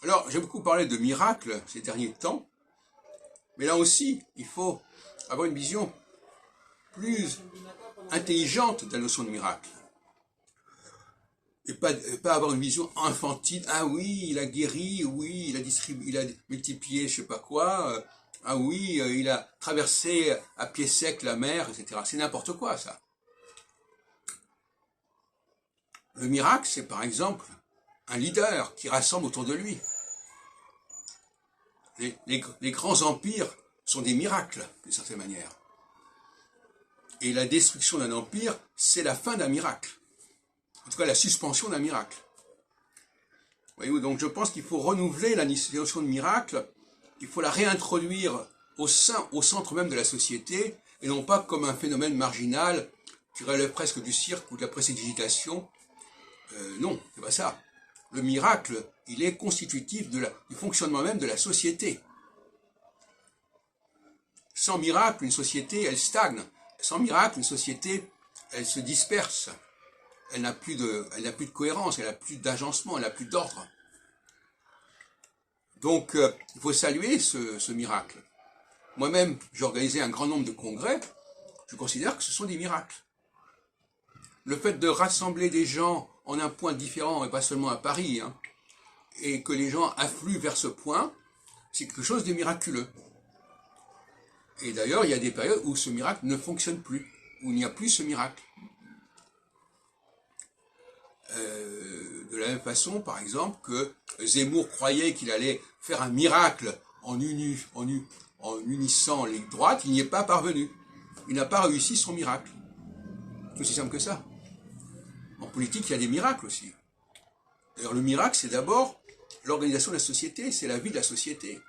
Alors, j'ai beaucoup parlé de miracles ces derniers temps, mais là aussi, il faut avoir une vision plus intelligente de la notion de miracle. Et pas avoir une vision infantile. Ah oui, il a guéri, oui, il a multiplié je sais pas quoi, ah oui, il a traversé à pied sec la mer, etc. C'est n'importe quoi, ça. Le miracle, c'est par exemple un leader qui rassemble autour de lui. Les grands empires sont des miracles, d'une certaine manière. Et la destruction d'un empire, c'est la fin d'un miracle. En tout cas, la suspension d'un miracle. Voyez-vous, donc je pense qu'il faut renouveler la notion de miracle, il faut la réintroduire au centre même de la société, et non pas comme un phénomène marginal qui relève presque du cirque ou de la prestidigitation. Non, c'est pas ça. Le miracle, il est constitutif du fonctionnement même de la société. Sans miracle, une société, elle stagne. Sans miracle, une société, elle se disperse. Elle n'a plus de cohérence, elle n'a plus d'agencement, elle n'a plus d'ordre. Donc, il faut saluer ce miracle. Moi-même, j'ai organisé un grand nombre de congrès, je considère que ce sont des miracles. Le fait de rassembler des gens en un point différent, et pas seulement à Paris, hein, et que les gens affluent vers ce point, c'est quelque chose de miraculeux. Et d'ailleurs, il y a des périodes où ce miracle ne fonctionne plus, où il n'y a plus ce miracle. De la même façon, par exemple, que Zemmour croyait qu'il allait faire un miracle en unissant les droites, il n'y est pas parvenu. Il n'a pas réussi son miracle. C'est aussi simple que ça. En politique, il y a des miracles aussi. D'ailleurs, le miracle, c'est d'abord l'organisation de la société, c'est la vie de la société.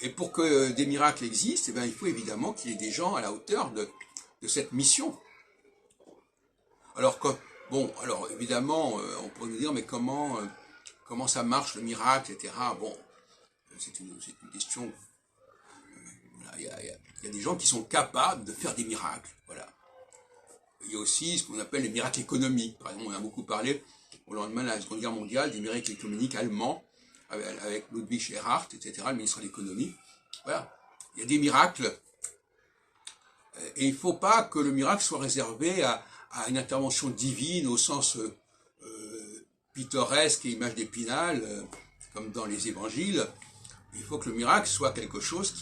Et pour que des miracles existent, eh bien, il faut évidemment qu'il y ait des gens à la hauteur de cette mission. Alors, alors évidemment, on pourrait nous dire, mais comment ça marche le miracle, etc. Bon, c'est une question. Il y a des gens qui sont capables de faire des miracles, voilà. Il y a aussi ce qu'on appelle les miracles économiques. Par exemple, on a beaucoup parlé au lendemain de la Seconde Guerre mondiale des miracles économiques allemands, avec Ludwig Erhard, etc., le ministre de l'économie. Voilà, il y a des miracles. Et il ne faut pas que le miracle soit réservé à une intervention divine au sens pittoresque et image d'Épinal, comme dans les évangiles. Il faut que le miracle soit quelque chose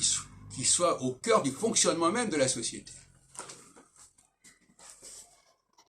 qui soit au cœur du fonctionnement même de la société.